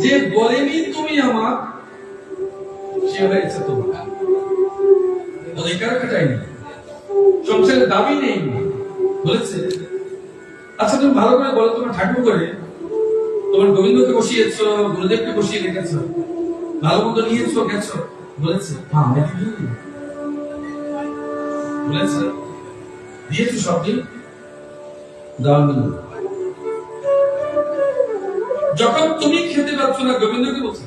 যে বলেনি তুমি আমার, সে হয়েছে তোমার। অধিকার খাটাইনি, সংসারের দাবি নেই বলেছে। আচ্ছা তুমি ভালো করে বলো, তোমার ঠাকুর করে তোমার গোবিন্দকে বসিয়েছ, গুরুদেবকে বসিয়ে রেখেছ, ভালো মতো নিয়েছ গেছো বলেছে? হ্যাঁ বলেছে, দিয়েছো সব দিন দাওনি। যখন তুমি খেতে পাচ্ছ না, গোবিন্দকে বলছো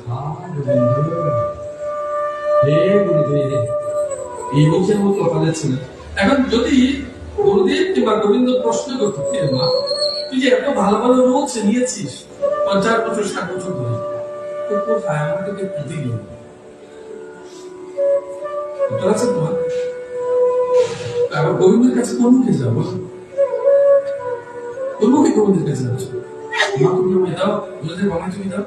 এই বছর মতো কথা ছিল। এখন যদি গুরুদেব কিংবা গোবিন্দ প্রশ্ন করতো, মা তুই যে এত ভালো ভালো রোজ নিয়েছিস 50 বছর 60 বছর ধরে, তো কোথায় আমাকে দিলি? উত্তর আছে তোমার? আবার গোবিন্দের কাছে কোন মুখে যাবো? কোন মুখে গোবিন্দের কাছে যাচ্ছ? মা তুমি আমায় দাও, গুরুদেব আমায় তুমি দাও।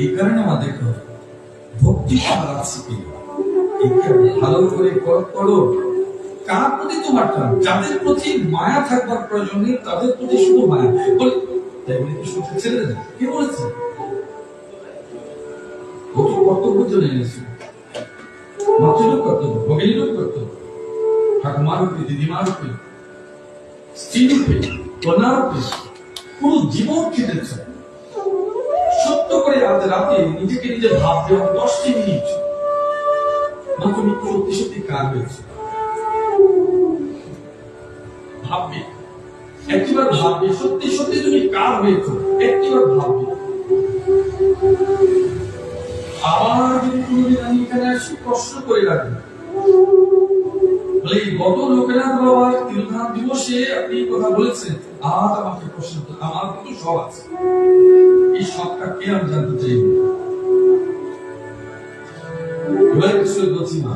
এই কারণে আমার দেখো ভক্তি আমার আছে কি, ভালো করে করো। কার প্রতি তোমার টান? যাদের প্রতি মায়া থাকবার প্রয়োজন নেই তাদের প্রতি শুধু মায়া। তাই বলে কি সংসার ছেড়ে দেবে? কে বলেছে? কর্তব্য জন্য এনেছে, মাতৃলোক কর্তব্য, ভগিনীলোক কর্তব্য, ঠাকুমার রূপে, দিদিমার রূপে, স্ত্রী রূপে, কন্যার রূপে পুরো জীবন কেটেছে। সত্য করে আজ রাতে নিজেকে নিজে ভাববে 10টি মিনিট মাত্র সত্যি সত্যি কার হয়েছে ভাববে, একটিবার ভাববে সত্যি সত্যি তুমি কার হয়েছো, একটিবার ভাববে। আবার যদি কোনোদিন আমি এখানে আসি প্রশ্ন করে রাখবো, বলে গত লোকনাথ বাবার তিরোধান দিবসে আপনি কথা বলেছেন, আজ আমাকে প্রশ্ন, আমার কিন্তু সব আছে, এই সবটা কে আমি জানতে চাই। এবার কিছু বলছি মা,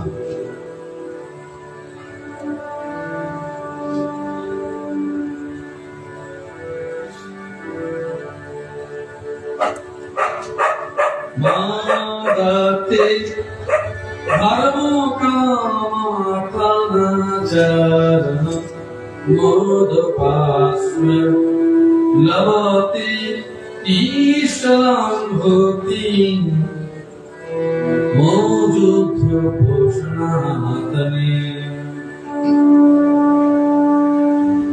মাদাতে ধর্ম কামাখানাচরণ মোদ পাস্ম লভতে ঈশান ভক্তি মোযুদ্ধ পোষণাতনে।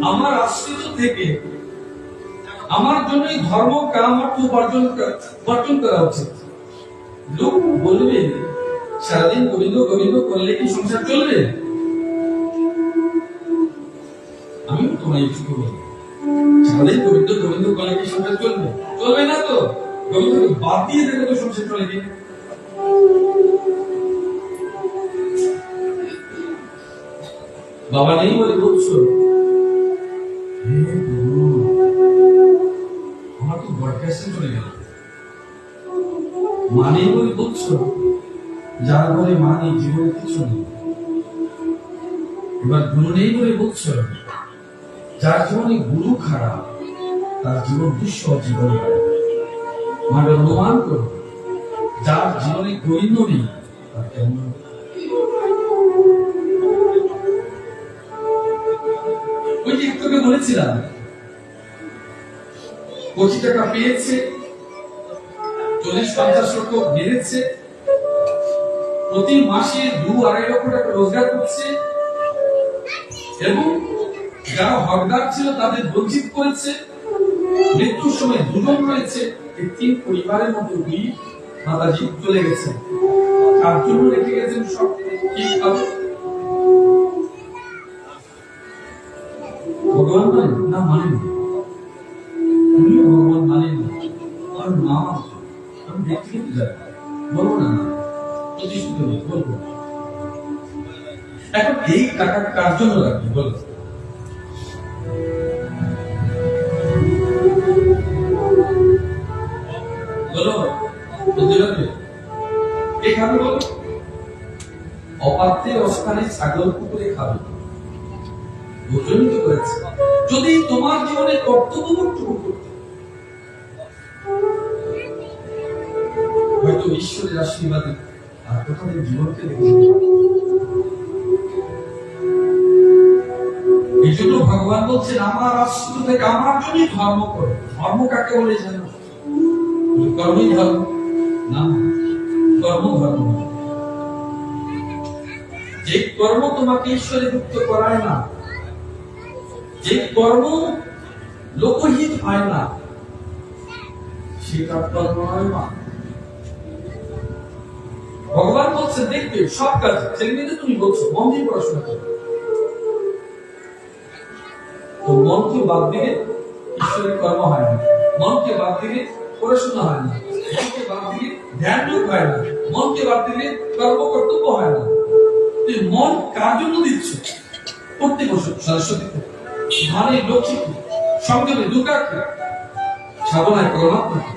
আমার আশ্রিত থেকে আমার জন্যই ধর্ম কাম অর্থ বর্জন করা উচিত। লোক বলবে সারাদিন গোবিন্দ গোবিন্দ করলে কি সংসার চলবে? আমি তোমায় একটু বলি, সারাদিন গোবিন্দ গোবিন্দ করলে কি সংসার চলবে? চলবে না তো। গোবিন্দকে বাদ দিয়ে দেখো তো সংসার চলে কি? বাবা নেই বলে বলছো, আমার তো বডকাস্টে চলে গেল। মা নেই বলে বলছো, যার ঘরে মা নেই জীবনে কিছু নেই। এবার গুরু নেই বলে বলছো, যার জীবনে গুরু খারাপ তার জীবন দুঃসহ জীবন। মানে অনুমান করো, যার জীবনে গোবিন্দ নেই তার কেমন। ওই যে একটু বলেছিলাম 25 টাকা পেয়েছে, 40-50 লক্ষ বেড়েছে, প্রতি মাসে 2-2.5 লক্ষ টাকা রোজগার করছে, এবং যারা হকদার ছিল তাদের বঞ্চিত করেছে। মৃত্যুর সময় 2 জন রয়েছে, এই 3 পরিবারের মধ্যে 2 মাতাজি চলে গেছে। তার জন্য রেখে গেছেন সব কি পাবে? ভগবান মানে না, মানেন উনি ভগবান মানেন না, আর নাম আমি ব্যক্তিগত যাই বলবো না, প্রতিষ্ঠিত বলবো। এখন এই টাকা কার জন্য রাখবে বলো? বলো খাবে বলো? অপাত্রে অস্থানে ছাগল কুকুরে খাবে, ভোজনই তো করেছে। যদি তোমার জীবনে কর্তব্যটুকু করতে, হয়তো ঈশ্বরের আশীর্বাদে আর তোমাদের জীবনকে দেখে এই জন্য ভগবান বলছেন আমার আশ্রিত থেকে আমার জন্যই ধর্ম করো। ধর্ম কাকে বলে জানো? কর্মই ধর্ম না, কর্ম ধর্ম না। যে কর্ম তোমাকে ঈশ্বরে যুক্ত করায় না, যে কর্ম লোকহিত হয় না, সেটা কর্ম নয় মা। ভগবান বলছে দেখবে সব কাজ ছেলে মেয়েদের তুমি বলছো মন দিয়ে পড়াশোনা করো, তো মনকে বাদ দিলে ঈশ্বরের কর্ম হয় না, মনকে বাদ দিলে পড়াশোনা হয় না, মনকে বাদ দিলে ধ্যান যোগ হয় না, মনকে বাদ দিলে কর্ম কর্তব্য হয় না। তুই মন কার জন্য দিচ্ছ? করতে বসো সরস্বতীকে, ধানে লক্ষ্মীকে, সংযমে দুর্গাকে, সাধনায় পরমাত্মাকে।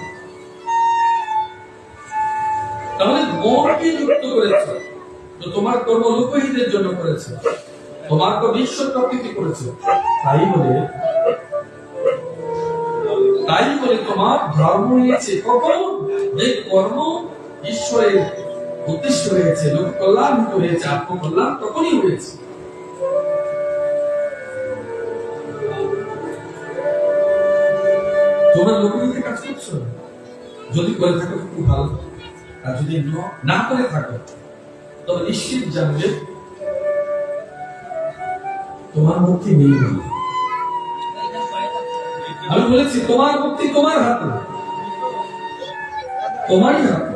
তাহলে মনকে যুক্ত করেছে, তো তোমার কর্ম লোকহিতের জন্য করেছে, তোমার কর্ম ঈশ্বর প্রাপ্তিতে করেছে। তাই বলে তোমার ধর্ম হয়েছে কখন? যে কর্ম ঈশ্বরের উদ্দেশ্য হয়েছে, লোক কল্যাণিত হয়েছে, আত্মকল্যাণ তখনই হয়েছে। তোমরা লোকহিতে কাজ করছো, যদি করে থাকো খুব ভালো, আর যদি না করে থাকো তবে নিশ্চিত জানবে তোমার মুক্তি নেই। আমি বলেছি তোমার মুক্তি তোমার হাতে, তোমারই হাতে,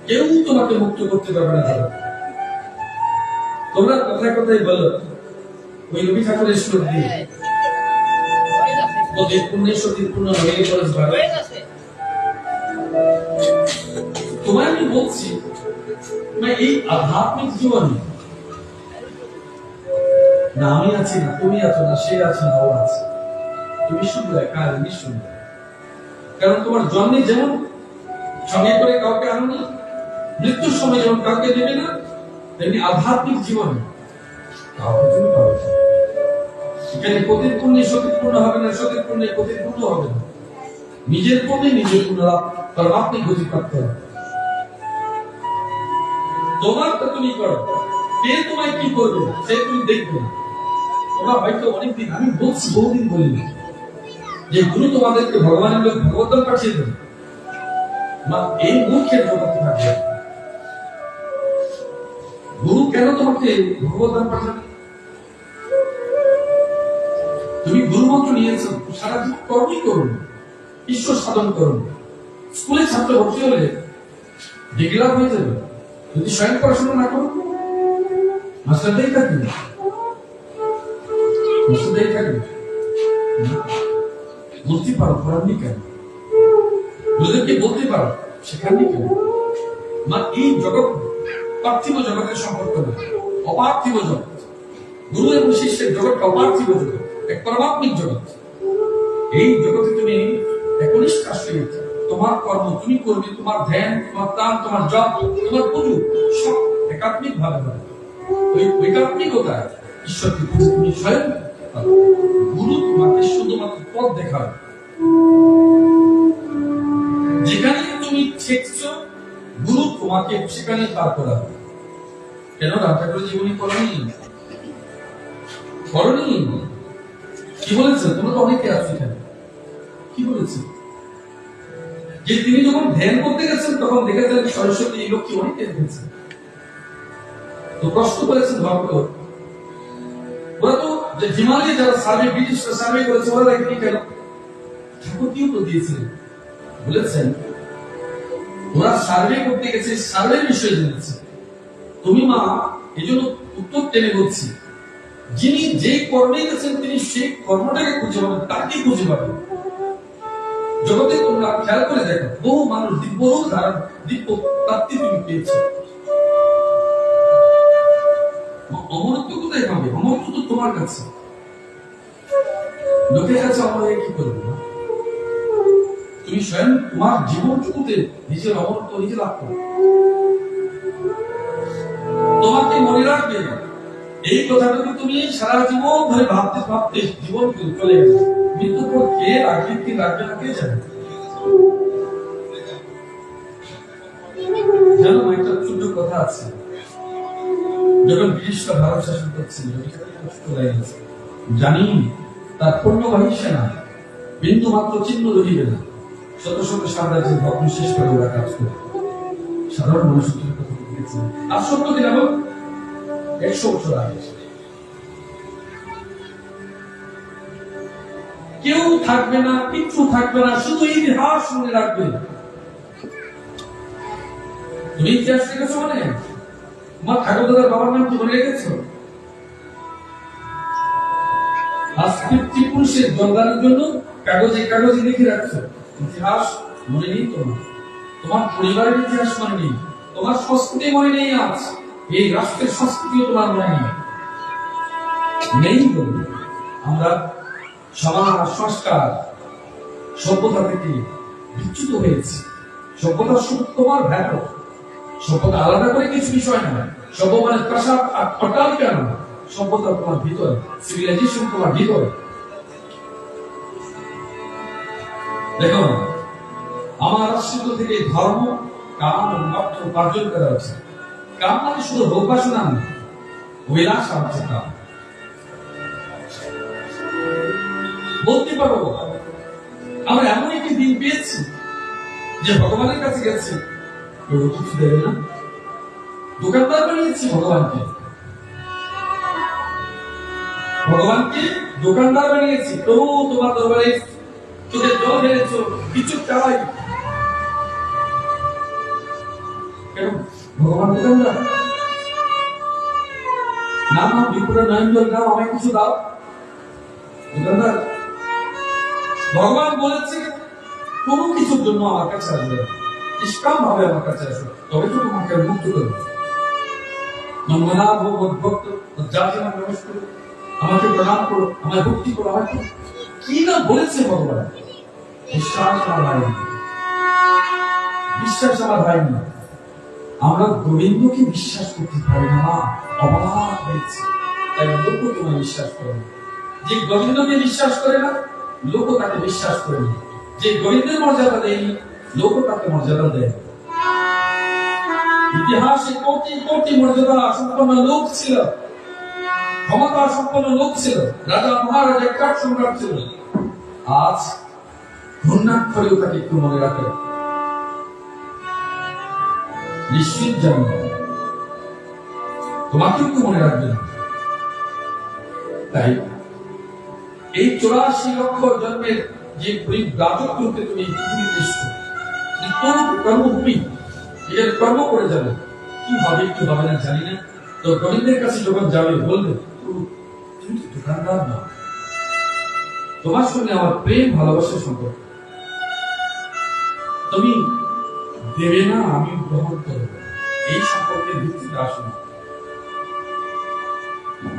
কেউ তোমাকে মুক্ত করতে পারবে না। তোমরা কথায় কথায় বলো ওই রবি ঠাকুরের শ্লোক দিয়ে ওদের পুণ্যের সতীর পূর্ণ হয়ে খরচ বাড়ে। তোমায় আমি বলছি এই আধ্যাত্মিক জীবন না আমি আছি না, তুমি আছো না, সে আছে না, ও আছে, তুমি শুধু একা, আমি শুধু। কারণ তোমার জন্মে যেমন সঙ্গে করে কাউকে আনুনি, মৃত্যুর সময় যেমন কাউকে দেবে না, তেমনি আধ্যাত্মিক জীবন কাউকে তুমি পাবে না। সেখানে পতির পুণ্যে সতীর পূর্ণ হবে না, সতীর পুণ্যে পতির পূর্ণ হবে না। নিজের পুণ্যে নিজের পূর্ণ লাভ পরমাত্মিক গতি প্রাপ্ত হবে। তোমার তো তুমি করো, কে তোমায় কি করবে সে তুমি দেখবে না। তোমরা হয়তো অনেকদিন, আমি বলছি বহুদিন বলিনি, যে গুরু তোমাদেরকে ভগবানের লোক ভগবদ্ধাম পাঠিয়ে দেবে, এই মূর্খের জগতে থাকবে। গুরু কেন তোমাকে ভগবদ্ধাম পাঠাবে? তুমি গুরুমন্ত্র নিয়েছ, সারা জীবন কর্মই করুন, ঈশ্বর সাধন করুন। স্কুলে ছাত্র ভর্তি হলে ডিগ্রি লাভ হয়ে যাবে, যদি স্বয়ং পড়াশোনা না করো মাস্টারদাই থাকবে, মাস্টারদাই থাকবে। বলতে পারো পড়াননি কেন, ওদেরকে বলতে পারো শেখাননি কেন? এই জগৎ পার্থিব জগতের সম্পর্ক না, অপার্থিব জগৎ। গুরু এবং শিষ্যের জগৎ অপার্থিব জগৎ, এক পরমাত্মিক জগৎ। এই জগতে তুমি একনিষ্ঠ আশ্রয়, তোমার কর্ম তুমি করবে, তোমার ধ্যান, তোমার প্রাণ, তোমার জপ, তোমার পুজো সব একাত্মিক ভাবে হবে। ওই একাত্মিকতায় ঈশ্বরকে তুমি স্বয়ং গুরু তোমাকে শুধুমাত্র পথ দেখাবে। যেখানে তুমি ঠেকছো গুরু তোমাকে সেখানে পার করাবে। কেন রামঠাকুর জীবনী করনি? কি বলেছে? তোমরা তো অনেকে আছো এখানে, কি বলেছে? যে তিনি যখন ধ্যান করতে গেছেন তখন দেখেছেন সরস্বতী লক্ষ্মী অনেকে দেখেছেন, তো প্রশ্ন করেছেন ভক্ত, ওরা তো হিমালয়ে যারা সার্ভে, ব্রিটিশরা সার্ভে করেছে, ওরা দেখেনি কেন? ঠাকুর কি উত্তর দিয়েছিলেন? বলেছেন ওরা সার্ভে করতে গেছে, সার্ভের বিষয়ে জেনেছে। তুমি মা এই জন্য উত্তর টেনে বলছি, যিনি যে কর্মে গেছেন তিনি সেই কর্মটাকে খুঁজে পাবেন, তাকে খুঁজে পাবেন। জগতে তোমরা খেয়াল করে দেখো, বহু মানুষ দিব্য ধারণ, দিব্য প্রাপ্তি তুমি পেয়েছ। অমরত্ব কোথায় পাবে? অমরত্ব তো তোমার কাছে, লোকের কাছে অমর হয়ে কি করবে? তুমি স্বয়ং তোমার জীবনটুকুতে নিজের অমরত্ব নিজে লাভ করো। তোমাকে মনে রাখবে এই কথাটুকু তুমি সারা জীবন ধরে ভাবতে ভাবতে জীবন চলে গেছে। মৃত্যুর পর কে রাখবে কি রাখবে না কে জানে। জানো একটা ছোট্ট কথা আছে, যখন ব্রিটিশরা ভারত শাসন করছিল, জানি তার পণ্যবাহী সেনা বিন্দু মাত্র চিহ্ন রহিবে না। শত শত সাম্রাজ্যের ভগ্ন শেষ করে ওরা কাজ করে। সাধারণ মানুষের কথা বলেছেন আর সত্য কিনা বল, 100 বছর আগে কেউ থাকবে না, কিচ্ছু থাকবে না, শুধু ইতিহাস মনে রাখবে। তুমি ইতিহাস লিখেছো মানে তোমার ঠাকুর দাদার বাবার নাম কি মনে রেখেছো? আজ পিতৃপুরুষের জন্মের জন্য কাগজে কাগজে লিখে রাখছো, ইতিহাস মনে নেই তোমার। তোমার পরিবারের ইতিহাস মনে নেই, তোমার সংস্কৃতি মনে নেই। আজ এই রাষ্ট্রের সংস্কৃতিও তোমার মনে নেই। বলবে আমরা সমাজ সংস্কার সভ্যতা থেকে বিচ্যুত হয়েছে। সভ্যতা শুধু তোমার ভ্যাট, সভ্যতা আলাদা করে কিছু বিষয় নয়। সভ্য মানে প্রাসাদ আর অট্টালিকা নয়, সভ্যতা তোমার ভিতরে, সিভিলাইজেশন তোমার ভিতরে। দেখো আমার রাষ্ট্র থেকে ধর্ম, কাম ও অর্থ উপার্জন করা হচ্ছে। কাম মানে শুধু ভোগ বাসনা নয়, অভিলাষা হচ্ছে কাম। বলতে পারো আমরা এমন একটি দিন পেয়েছি যে ভগবানের কাছে গেছি, কেউ কিছু দেবে না। দোকানদার বানিয়েছি ভগবানকে, ভগবানকে দোকানদার বানিয়েছি। প্রভু তোমার দরবারে চোখের জল ঢেলেছ, কিছু চাই কেন? ভগবান দোকানদার না, না বিপুরের নয়ন জল দাও, আমায় কিছু দাও। দোকানদার ভগবান বলেছে কোনো কিছুর জন্য আমার কাছে আসবে, নিষ্কাম ভাবে আমার কাছে আসবে, তবে তো তোমাকে মুক্ত করবে। আমাকে প্রণাম করো, আমায় ভক্তি করো, আমাকে কি না বলেছে ভগবান। বিশ্বাস আমার হয়নি, বিশ্বাস আমার হয়নি। আমরা গোবিন্দকে বিশ্বাস করতে পারি না, অবাক হয়েছে। তাই লোক তোমায় বিশ্বাস করে না। যে গোবিন্দকে বিশ্বাস করে না, লোক তাকে বিশ্বাস করে না। যে গোবিন্দের মর্যাদা দেয়নি, লোক তাকে মর্যাদা দেয়। ইতিহাসে কোটি কোটি মর্যাদা সম্পন্ন লোক ছিল, ক্ষমতা সম্পন্ন লোক ছিল, রাজা মহারাজা কাঠ সম্রাট ছিল। আজ ঘূর্ণাক্ষরেও তাকে একটু মনে রাখে, নিশ্চিত জানো তোমাকে একটু মনে রাখবে না। তাই এই 84 লক্ষ জন্মের যে রাজত্বকে তুমি পৃথিবীতে এসছো, কর্মভূমি, এর কর্ম করে যাবে। কি হবে কি হবে না জানি না। তো গোবিন্দের কাছে যখন যাবে বলবে তুমি তো দোকানদার না, তোমার সঙ্গে আমার প্রেম ভালোবাসার সম্পর্ক, তুমি দেবে না আমি গ্রহণ করবো, এই সম্পর্কের ভিত্তিতে আসুন।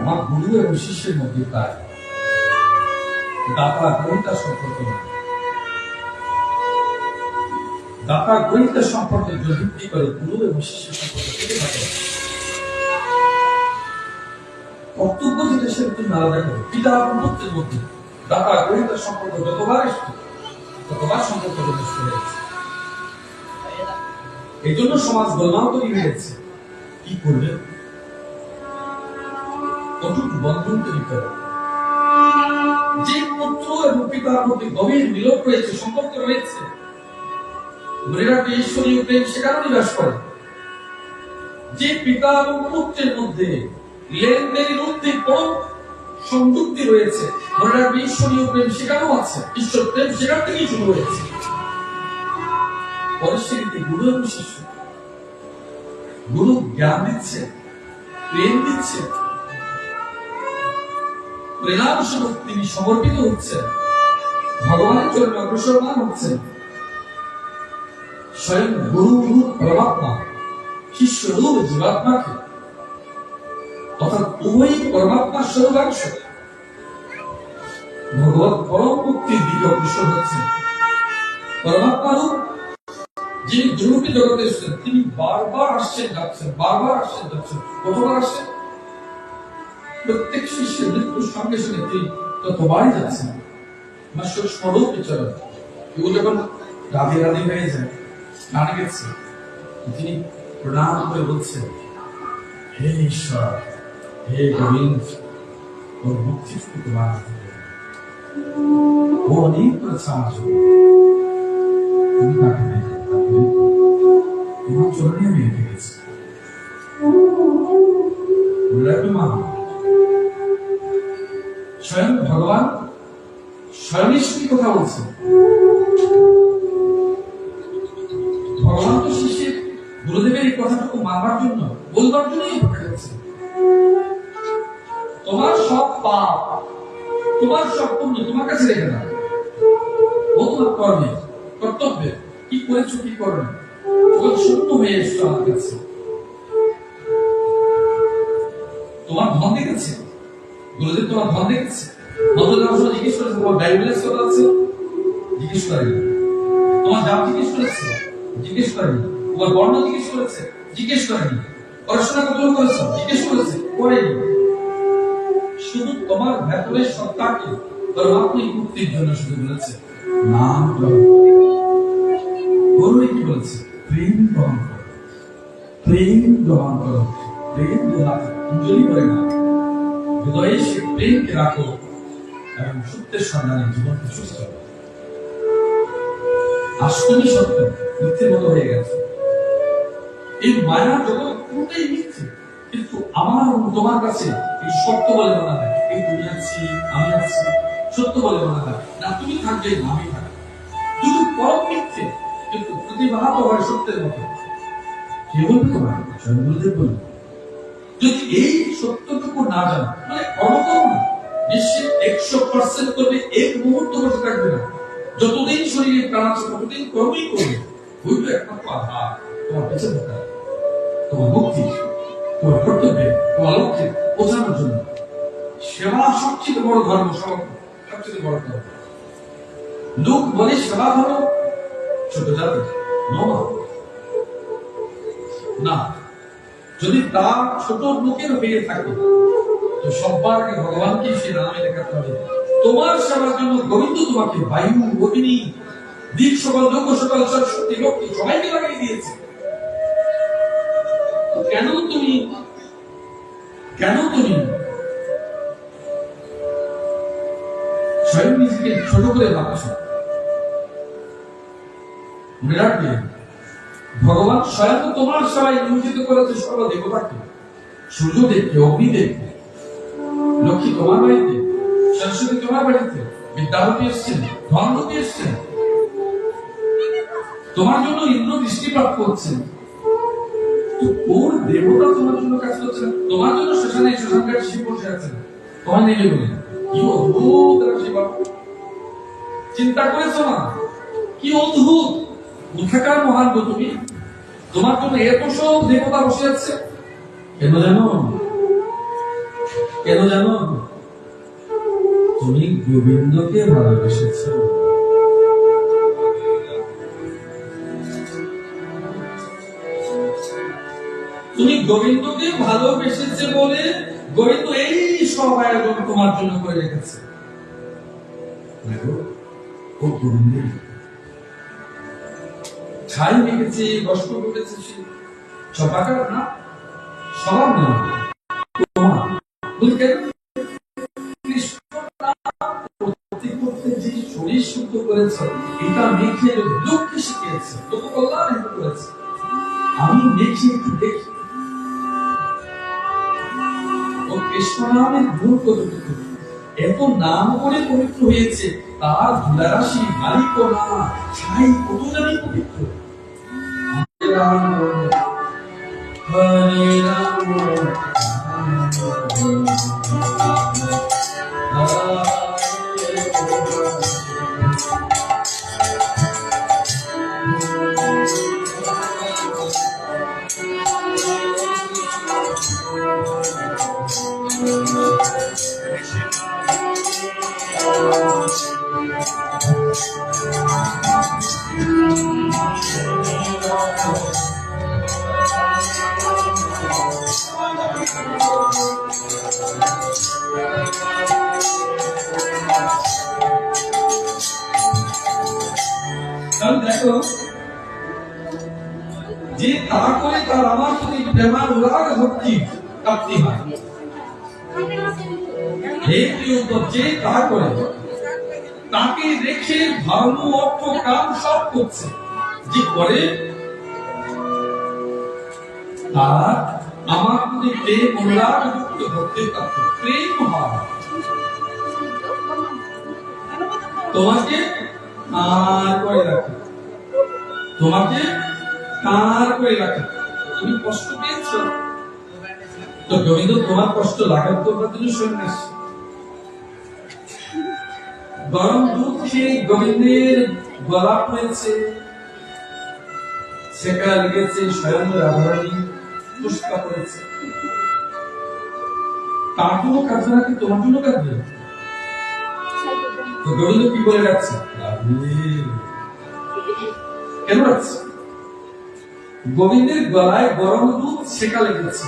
আমার গুরু এবং শিষ্যের মধ্যে তাই দাতা গ্রহিতা সম্পর্ক নয়। দাতা গ্রহিতা সম্পর্কে ভিত্তি করে গুরু এবং শিষ্যের সম্পর্ক থেকে থাকে। কর্তব্য যেটা সেটা তুমি আলাদা করো। পিতা এবং পুত্রের মধ্যে দাতা গ্রহিতার সম্পর্ক যতবার এসছে ততবার সম্পর্ক নষ্ট হয়েছে। এই জন্য সমাজ গোলমাল তৈরি হয়েছে। কি করবে? অটুট বন্ধন তৈরি করে। যে পুত্র এবং পিতার মধ্যে গভীর মিলন রয়েছে, সম্পর্ক রয়েছে, মনে রাখবে ঈশ্বরীয় প্রেম সেখানে নিবাস করে। যে পিতা এবং পুত্রের মধ্যে লেনদেনের মধ্যে কোন সংযুক্তি রয়েছে, মনে রাখবে ঈশ্বরীয় প্রেম সেখানেও আছে, ঈশ্বর প্রেম সেখান থেকেই শুরু হয়েছে। পরিস্থিতিতে গুরু এবং শিষ্য, গুরু জ্ঞান দিচ্ছে, প্রেম দিচ্ছে, প্রেরণাস্বরূপ তিনি সমর্পিত হচ্ছেন, ভগবানের জন্য অগ্রসরমান হচ্ছেন। স্বয়ং গুরু রূপ পরমাত্মা, শিষ্য রূপ জীবাত্মাকে, অর্থাৎ উভয়ই পরমাত্মার স্বরূপাংশ। ভগবত পরম মুক্তির দিকে অগ্রসর হচ্ছেন। পরমাত্মা রূপ যিনি দুরূপী জগতে এসেছেন, তিনি বারবার আসছেন যাচ্ছেন, বারবার আসছেন যাচ্ছেন। কতবার আসছেন? প্রত্যেক শিষ্যের মৃত্যুর সঙ্গে সঙ্গে তিনি ততবারই যাচ্ছেন। আমার স্বরূপ বিচরণ এগুলো যখন রাধে রাধে হয়ে যায়, গানে গেছে, তিনি প্রণাম করে বলছেন, হে ঈশ্বর, হে গোবিন্দ, ওর মুক্তি শুধু তোমার হাতে। ও অনেক করেছে আমার জন্য, তুমি তাকে দেখে তোমার চরণে আমি রেখে গেছি। মা স্বয়ং ভগবান স্বয়ং কথা বলছে। ভগবান তো শিষ্যের গুরুদেবের এই কথাটুকু মানবার জন্য বলবার জন্যই অপেক্ষা করছে। তোমার সব পাপ, তোমার সব পুণ্য তোমার কাছে রেখে দাও। ও তোমার কর্মে কর্তব্যে কি করেছো কি করো ওগুলো শূন্য হয়ে এসছো আমার কাছে। তোমার ধন দেখেছে গুরুদেব, তোমার ধন দেখেছে। জিজ্ঞেস করেছে তোমার ব্যাংক ব্যালেন্স কত আছে, জিজ্ঞেস করেনি। তোমার জাত জিজ্ঞেস করেছে, জিজ্ঞেস করেনি। তোমার বর্ণ জিজ্ঞেস করেছে, জিজ্ঞেস করেনি। পড়াশোনা কত করেছো, জিজ্ঞেস করেছে, করেনি। শুধু তোমার ভেতরের সত্তাকে পরমাত্মিক মুক্তির জন্য শুধু বলেছে নাম গ্রহণ। কি বলেছে? প্রেম গ্রহণ করো, প্রেম গ্রহণ করো। প্রেম অঞ্জলি করে না, হৃদয়ে সে প্রেমকে রাখো এবং সত্যের সন্ধানে জীবনকে সুস্থ করো। আজ তুমি সত্য, মিথ্যে মতো হয়ে গেছে। এই মায়া জগৎ পুরোটাই মিথ্যে, কিন্তু আমার তোমার কাছে এই সত্য বলে মনে হয়। এই তুমি আছি, আমি আছি, সত্য বলে মনে হয় না। তুমি থাকবে না, আমি থাকবো। দুটো পরম মিথ্যে, কিন্তু প্রতিভাত হয় সত্যের মতো। কে বলবে তোমার? গুরুদেব বলবে। যদি এই সত্যটুকু না জানো মানে কর্ম করো না, নিশ্চিত 100% করবে, এক মুহূর্ত বসে থাকবে না। যতদিন শরীরে প্রাণ আছে ততদিন কর্মই করবে। ওইটা একমাত্র আধার তোমার বেঁচে থাকা, তোমার মুক্তি, তোমার কর্তব্যে, তোমার লক্ষ্যে পৌঁছানোর জন্য। সেবা সবচেয়ে বড় ধর্ম, সবচেয়ে বড় ধর্ম। লোক বলে সেবা ধর্ম ছোট জাতি না। যদি তা ছোট লোকের হয়ে থাকে তো সবার আগে ভগবানকে সে নামে দেখাতে হবে। তোমার সেবার জন্য গোবিন্দ তোমাকে বায়ু, অগ্নি, দিক, সকল লোক, সকল সরস্বতী, লক্ষ্মী সবাইকে লাগিয়ে দিয়েছে। কেন তুমি স্বয়ং নিজেকে ছোট করে ভাবছ? মনে রাখবে ভগবান স্বয়ং তোমার সেবায় নিয়োজিত করেছে সর্ব দেবতাকে, সূর্যদেবকে, অগ্নিদেবকে। লক্ষ্মী তোমার বাড়িতে, সরস্বতী তোমার বাড়িতে, বিদ্যাপতি এসছেন, ধনপতি এসছেন। তোমার জন্য ইন্দ্র দৃষ্টিপাত করছেন। কোন দেবতা তোমার জন্য কাজ করছে? তোমার জন্য শ্মশানে শ্মশানঘাটে শিব বসে আছেন, তোমার নেমে বলে কি অদ্ভুত রাশি বাবু। চিন্তা করেছো না কি অদ্ভুত? কোথাকার মহান গো তুমি? তোমার জন্য এত সব দেবতা বসে আছে। কেন জানো? তুমি গোবিন্দকে ভালোবেসেছ। তুমি গোবিন্দকে ভালোবেসেছে বলে গোবিন্দ এই সব আয়োজন তোমার জন্য করে রেখেছে। ও গোবিন্দ ছাই রেখেছে, কষ্ট করেছে, সবাকার না সবার নয়। যে শরীর শুদ্ধ করেছে, এটা মেখে লোককে শিখিয়েছে, লোক কল্যাণ করেছে। আমি দেখি একটু দেখি ও কৃষ্ণ নামের গুণ কতটুকু। এত নাম করে পবিত্র হয়েছে, তার ধুলারাশি মালিক না ছাই কত জানি পবিত্র। হরে রাম দেখো যে তা করে তার আমার প্রতি প্রেমানুরাগ ভক্তি প্রাপ্তি হয়। হে প্রিয়তম, যে তা করে তাকে রেখে ধর্ম অর্থ কাম সব করছে, যে করে তার আমার প্রতি প্রেম অনুরাগ যুক্ত ভক্তির পাত্র, প্রেম হয়। তোমাকে আর করে রাখে, তোমাকে তার করে রাখে। তুমি কষ্ট পেয়েছ তো গোবিন্দ তোমার কষ্ট লাগার তোমার জন্য সন্ন্যাস। গরম দুধ খেয়ে গোবিন্দের গলা পড়েছে, সেকা লেগেছে, স্বয়ং রাধারানী পুষ্পা করেছে। তার জন্য কাঁদবে নাকি তোমার জন্য কাঁদবে? তো গোবিন্দ কি বলে যাচ্ছে? কেন রাখছে? গোবিন্দের গলায় গরম দুধ সেকা লেগেছে,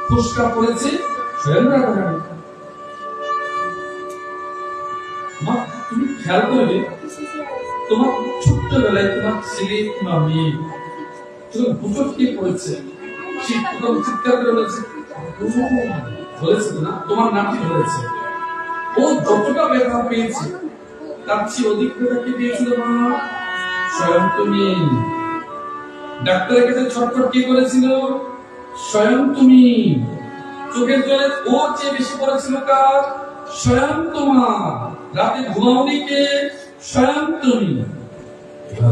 ফুসকা পড়েছে, স্বয়ং রাধারানী। মা, তুমি খেয়াল করবে তোমার ছোট্টবেলায় তোমার ছেলে কিংবা মেয়ে যখন বুচটকে পড়েছে, সেই চিৎকার করে বলেছে, বলেছে না তোমার নামটি ধরেছে, ও যতটা ব্যথা পেয়েছে তার চেয়ে অধিক ব্যথা কি পেয়েছিল মা? স্বয়ং তুমি। ডাক্তারের কাছে ছটফট কি করেছিল? স্বয়ং তুমি। চোখের জলে ওর চেয়ে বেশি পড়েছিল কার? স্বয়ং তোমার। রাতে ঘুমাওনি কে? স্বয়ং তুমি।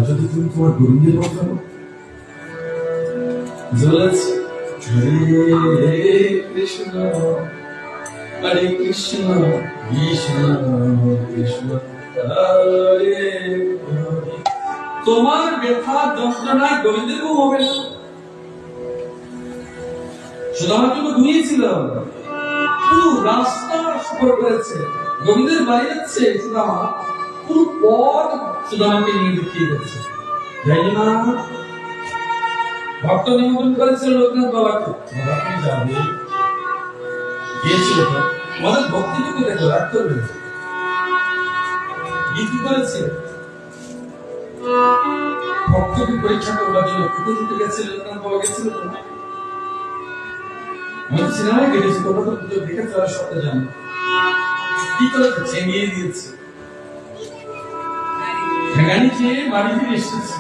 যদি তুমি তোমার গোবিন্দের কথা জ্বলেছে, হরে কৃষ্ণ হরে কৃষ্ণ কৃষ্ণ কৃষ্ণ হরে হরে। তোমার ব্যথা যন্ত্রণায় গোবিন্দের ঘুম হবে না। শুধু আমার জন্য ঘুমিয়েছিলাম, পুরো রাস্তা সফর করেছে, গোবিন্দের বাড়ি যাচ্ছে সুদামা, পুরো পথ সুদামাকে নিয়ে দেখিয়ে যাচ্ছে। যাইনি মা, ভক্ত নিমন্ত্রণ করেছিল লোকনাথ বাবাকে, বাবাকে যাবে গিয়েছিল। তো আমাদের ভক্তিটুকু দেখো, রাগ করবে কি করেছে? ভক্তকে পরীক্ষা করবার জন্য পুকুর দিতে গেছিল, লোকনাথ বাবা গেছিল। আমি সিনেমায় গেছি, তোমরা তো পুজো দেখে চলার সবটা জানো। কি করেছে? ছেঙিয়ে দিয়েছে, ঠেঙানি খেয়ে বাড়ি ফিরে এসেছে।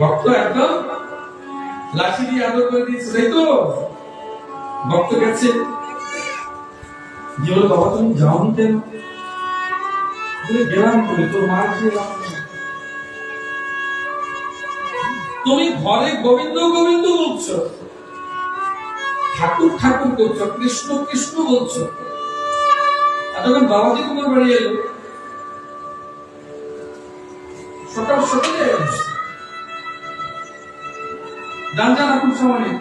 ভক্ত একদম লাঠি দিয়ে আদর করে দিয়েছে, তাই তো? ভক্ত গেছে, যে বলে বাবা তুমি যাওনি কেন? গেলাম করে, তোর মার খেলাম। তুমি ঘরে গোবিন্দ গোবিন্দ বলছো, ঠাকুর ঠাকুর করছো, কৃষ্ণ কৃষ্ণ বলছো, আর যখন বাবাজি তোমার বাড়ি এলো সকাল সকালে যান যান, এখন সময় নেই,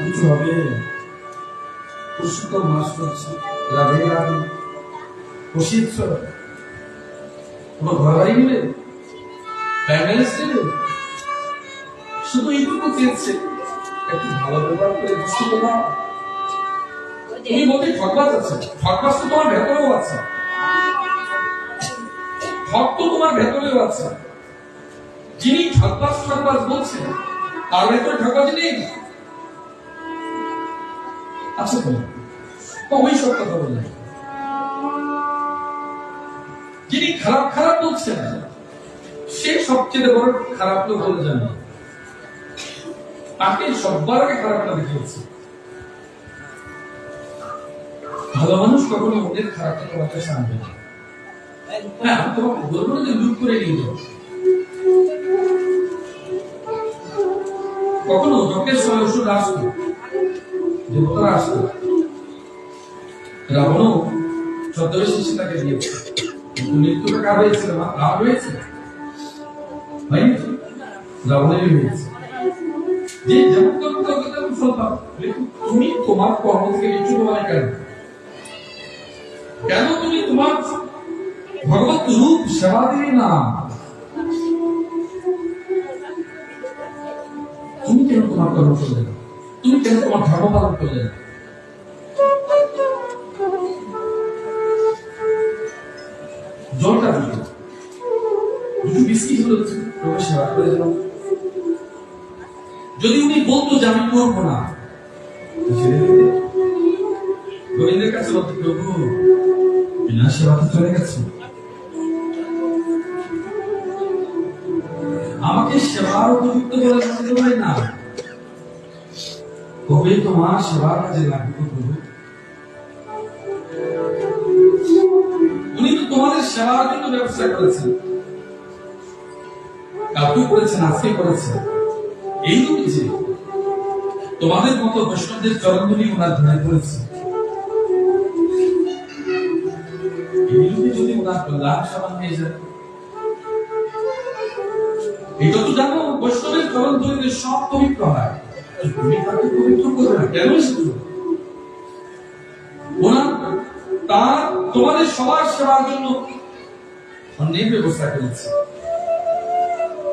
কিছু হবে। পুরুষোত্তম মাস করছে, রাধে রাধে বসিয়েছ, কোনো ঘর বাড়ি নেবে, প্যারালাইজ নেবে, শুধু এইটুকু চেয়েছে একটু ভালো ব্যবহার করে বসতে বলা। তুমি বলতে ঠকবাজ আছে, ঠকবাজ তো তোমার ভেতরেও আছে, ঠক তো তোমার ভেতরেও আছে। যিনি ঠকবাজ ঠকবাজ বলছেন তার ভেতরে ঠকবাজ নেই। আচ্ছা তো ওই সব কথা বললেন। যিনি খারাপ খারাপ বলছেন সে সবচেয়ে বড় খারাপ লোক বলে জানে, তাকে সববার আগে খারাপটা দেখিয়েছে। ভালো মানুষ কখনো ওদের খারাপটা তোমার কাছে আনবে না। হ্যাঁ, আমি তোমাকে বলবো না যে লুট করে নিয়ে যাও, কখনো যজ্ঞের সময় ওষুধ আসবে, দেবতারা আসবে, রাবণও ছদ্মবেশী সীতাকে দিয়েছে, কিন্তু মৃত্যুটা কার হয়েছিল? রাম হয়েছে, রাবণেরই হয়েছে। যে যেমন তুমি তোমার কর্ম থেকে কিছু তোমার কেন? কেন তুমি তোমার ভগবত রূপ সেবা দিলে না? তুমি কেন তোমার কর্ম করলে না? তুমি কেন তোমার ধর্ম পালন করলে না? জলটা দিল, দুটো বিস্কিট হলো, প্রভু সেবা করে দিলাম। যদি উনি বলতো যে আমি করবো না, প্রভু বিনা সেবাতে চলে গেছে। আমাকে সেবার উপযুক্ত বলে মনে হয় না, তবে তোমার সেবার কাজে লাগবে প্রভু। উনি তো তোমাদের সেবার জন্য ব্যবস্থা করেছেন, কালকে করেছেন, আজকে করেছেন। এই নয় যে তোমাদের মতো বৈষ্ণবদের চরণধুলি ওনার ধরে পড়েছে, এইরূপে যদি ওনার কল্যাণ সমান হয়ে যায়। এটা তো জানো বৈষ্ণবের চরণধুলিতে সব পবিত্র হয়, তুমি তাকে পবিত্র করবে না কেন? ওনার তার তোমাদের সবার সেবার জন্য অনেক ব্যবস্থা করেছে,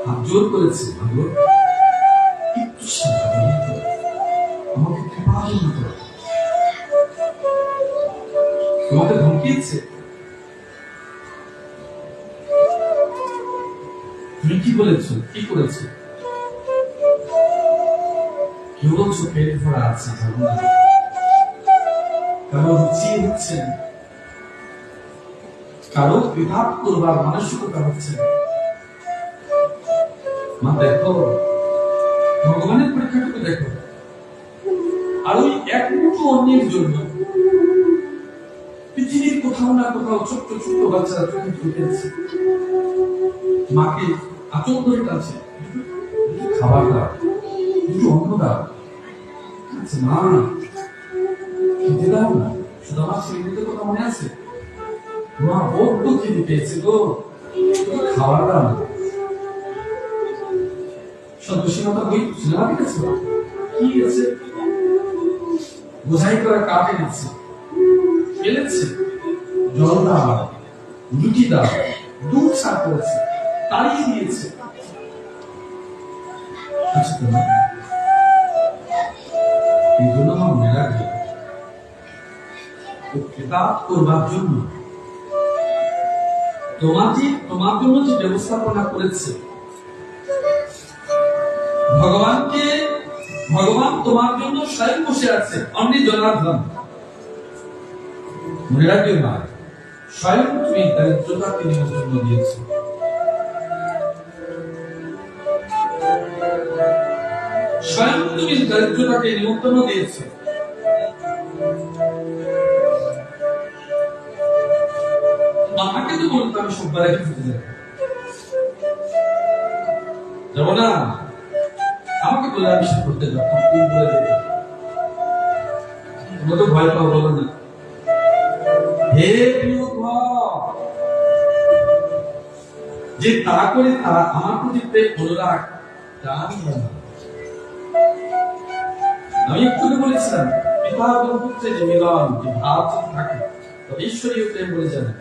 হাত জোর করেছে, একটু সেবা করো, আমাকে কৃপা করো। তোমাকে ধমকিয়েছে, তুমি কি বলেছো, কি করেছো? কেউ বলছো পেট ভরা আছে, কারো রুচি হচ্ছে, কারো বিভাগ করবার মানসিকতা হচ্ছে। মা দেখো, ভগবানের পরীক্ষাটুকু দেখো। আর ওই এক মুঠো অন্যের জন্য পৃথিবীর কোথাও না কোথাও ছোট্ট ছোট্ট বাচ্চারা চোখে চুলকেছে, মাকে আচল করে টানছে, খাবার দাও, একটু অন্ন দাও। আচ্ছা মা, খেতে দাও না। শুধু আমার ছেলেগুলোর কথা মনে আছে? মা বড্ড খেতে পেয়েছে গো, খাবার দাও না। সন্তোষীনতা বই সিনেমা দেখেছ? কি আছে? বোঝাই করা কাটে নিচ্ছে, খেলেছে, জল দাও, রুটি দাও, দুধ সার করেছে, তাড়িয়ে দিয়েছে। আচ্ছা তোমার এই জন্য আমার মনে রাখবে, কিতাব করবার জন্য তোমার জন্য যে ব্যবস্থাপনা করেছে, ভগবান তোমার জন্য স্বয়ং বসে আছে অন্য জনার্দন। মনে রাখবে মা, স্বয়ং তুমি দারিদ্রতাকে নিমন্ত্রণ দিয়েছ। স্বয়ং তুমি দারিদ্রতাকে নিমন্ত্রণ দিয়েছ। মাকে তো বলতো আমি সব্বার আগে ছুটে যাবো না, আমাকে বলে আবিষ্কার করতে যাও, তুমি বলে দেবে, তোমরা তো ভয় পাও, বলো না। হে প্রিয় যে তারা করে তারা আমার প্রতি অনুরাগ টান। আমি একটু বলেছিলাম পিতা এবং পুত্রের যে মিলন, যে ভাব থাকে, তবে ঈশ্বরীয় প্রেম বলে জানে।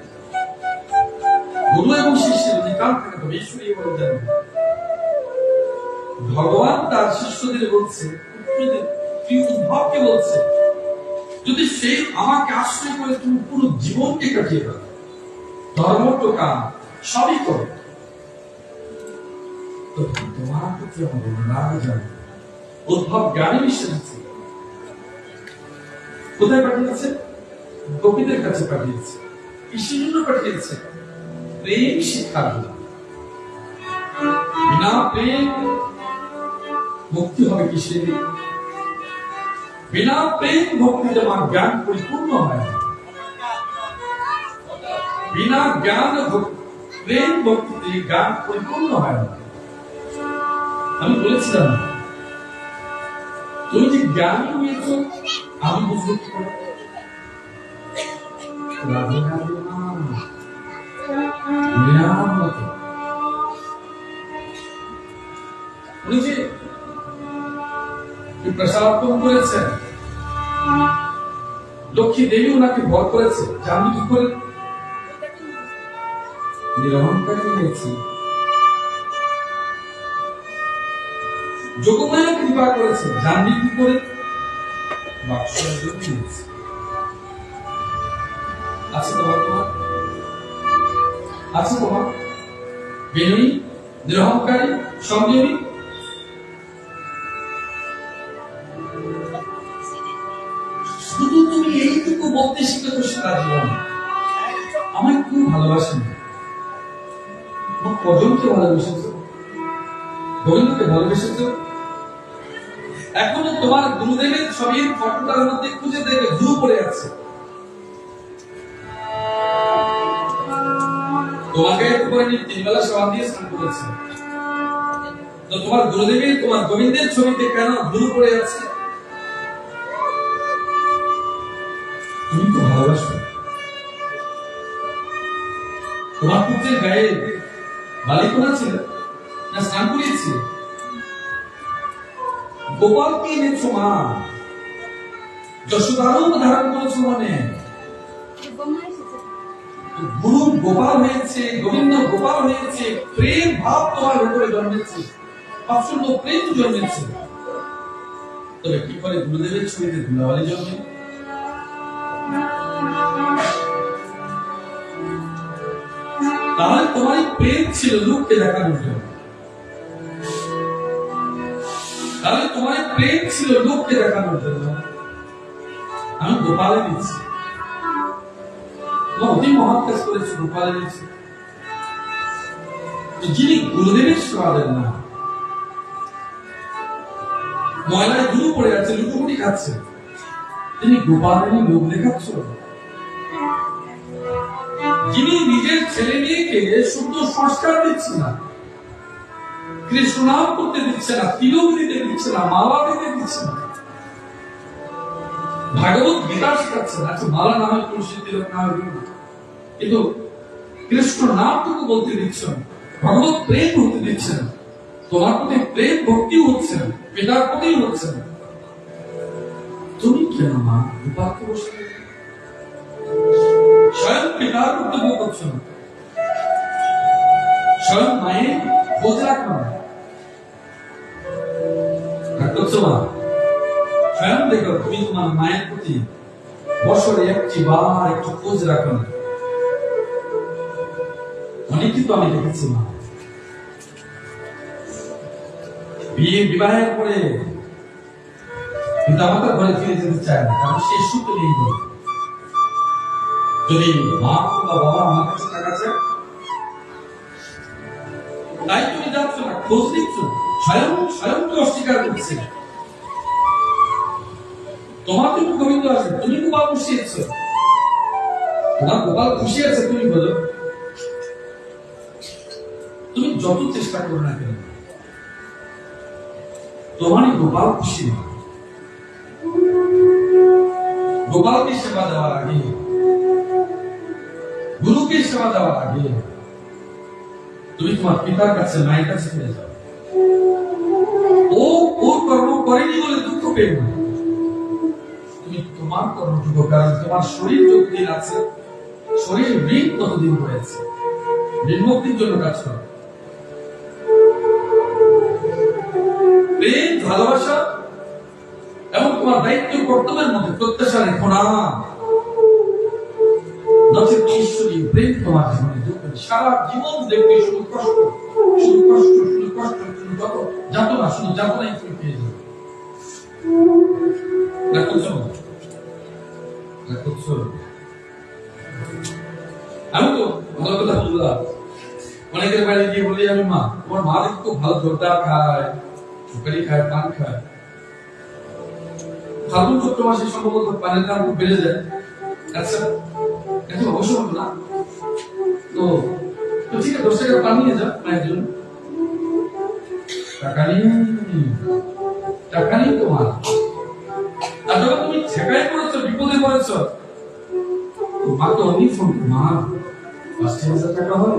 গুরু এবং শিষ্যের অধিকার থাকে, তবে ঈশ্বরীয় বলে জানে। ভগবান তার শিষ্যদের বলছে, উদ্ধবকে বলছে, যদি সেই আমাকে আশ্রয় করে তুমি পুরো জীবনকে কাটিয়ে দাও, ধর্ম তো কাম সবই করো, তো তোমার প্রতি আমার অনুরাগ জানো। উদ্ধব জ্ঞানে বিশ্বাসী, কোথায় পাঠিয়েছে? গোপীদের কাছে পাঠিয়েছে। কিসের জন্য পাঠিয়েছে? প্রেম শিক্ষার জন্য। বিনা প্রেম মুক্তি হবে কিসের? বিনা প্রেম ভক্তিতে আমার জ্ঞান পরিপূর্ণ হয় না। বিনা জ্ঞান প্রেম ভক্তিতে জ্ঞান পরিপূর্ণ হয় না। আমি বলেছিলাম তুমি যে জ্ঞান হয়েছ, আমি বুঝবো কি করে? উনি যে প্রসাদ করেছেন, লক্ষ্মী দেবী ওনাকে ভর করেছে, জানবি কি করে? নিরহংকারী হয়েছে। যোগমায়া কৃপা করেছে, জানবি কি করে? আছে তোমার বিনয়ী, নিরহংকারী, সংযমী। শুধু তুমি এইটুকু বলতে শিখেছো, ভালোবাসেন? কজনকে ভালোবেসেছ? গোবিন্দকে ভালোবেসেছ? এখনো তোমার গুরুদেবের ছবির ফটোটার মধ্যে খুঁজে দেখবে ধুলো পড়ে আছে। তোমাকে করে 3 বেলা সেবা দিয়ে স্নান করেছে, তো তোমার গুরুদেবের তোমার গোবিন্দের ছবিতে কেন ধুলো পড়ে আছে? তুমি তো ভালোবাসো। তোমার পুত্রের গায়ে বালিকোনা ছিল না স্নান করিয়েছিল? গোপালকে এনেছো মা, যশোদারও ধারণ করেছো মনে। গুরু গোপাল হয়েছে, গোবিন্দ গোপাল হয়েছে, প্রেম ভাব তোমার উপরে জন্মেছে, প্রচন্ড প্রেম জন্মেছে। তবে কি করে গুরুদেবের ছবিতে ধুলাবালি জন্মে? তাহলে তোমার প্রেম ছিল লোককে দেখানোর জন্য, তাহলে তোমার প্রেম ছিল লোককে দেখানোর জন্য। আমি গোপালে দিচ্ছি, অতি মহৎ কাজ করেছি, গোপালে দিচ্ছি। যিনি গুরুদেবের সেবা দেন না, ময়লায় ধুলো পড়ে আছে, লুটোপুটি খাচ্ছে, তিনি গোপালের লোক দেখাচ্ছ। যিনি নিজের ছেলে মেয়েকে শুদ্ধ সংস্কার দিচ্ছে না, কৃষ্ণ নাম করতে দিচ্ছে না, তিলক দিতে দিচ্ছে না, মালা দিতে দিচ্ছে না, ভাগবত গীতা শেখাচ্ছে না। আচ্ছা, মালা না হয় তুলসী, তিলক না হয়, কিন্তু কৃষ্ণ নামটুকু বলতে দিচ্ছে না, ভগবত প্রেম হতে দিচ্ছে না, তোমার প্রতি প্রেম ভক্তি হচ্ছে না, পিতার প্রতি হচ্ছে না। তুমি কেন মা গোপালকে বসে স্বয়ং পিতার কর্তব্য করছো না, স্বয়ং মায়ের খোঁজ রাখো না? করছো মা? স্বয়ং দেখো তুমি তোমার মায়ের প্রতি বছরে একটি বার একটু খোঁজ রাখো না? অনেকই তো আমি দেখেছি মা, বিবাহের পরে পিতামাতার ঘরে ফিরে যেতে চায় না, কারণ সে সুখ নেই বলে। যদি মা বা বাবা আমার কাছে টাকা চায়, তাই তুমি যাচ্ছ না, খোঁজ নিচ্ছ, স্বয়ং স্বয়ংকে অস্বীকার করছে। তোমার তুমি গোবিন্দ আছে, তুমি গোপাল বসিয়েছ, তোমার গোপাল খুশি আছে, তুমি বলো। তুমি যত চেষ্টা করো না কেন, তোমারই গোপাল খুশি। গোপালকে সেবা দেওয়ার আগে, গুরুকে সেবা দেওয়ার আগে তুমি তোমার পিতার কাছে, মায়ের কাছে ফিরে যাও। ও ওর কর্ম করেনি বলে দুঃখ পেয়ে না, তুমি তোমার কর্মটুকু, কারণ তোমার শরীর যতদিন আছে, শরীর ঋণ ততদিন হয়েছে, ঋণ মুক্তির জন্য কাজ করো। প্রেম, ভালোবাসা এবং তোমার দায়িত্ব কর্তব্যের মধ্যে প্রত্যাশা রেখো না, নচেত ঈশ্বরীয় প্রেম তোমার জীবনে যোগ করে সারা জীবন দেখবে শুধু কষ্ট, শুধু কষ্ট, শুধু কষ্ট, শুধু যত যাতনা, শুধু যাতনাই তুমি পেয়ে যাবে। আমি তো ভালো কথা বললাম, অনেকের বাইরে গিয়ে বলি আমি, মা তোমার মা দেখি খুব ভালো জোরদার খায়, সুপারি খায়, পান খায়। ফাল্গুন চৈত্র মাসে সম্ভবত পানের দাম খুব বেড়ে যায়। আচ্ছা, এখন অবশ্য হতো না, তো ঠিক আছে 10 টাকা পান নিয়ে যাও মায়ের জন্য। টাকা নেই তোমার, আর যখন তুমি ঠেকাই করেছো, বিপদে পড়েছ, মা তো অনেক ফোন, মা 5,000 টাকা হয়,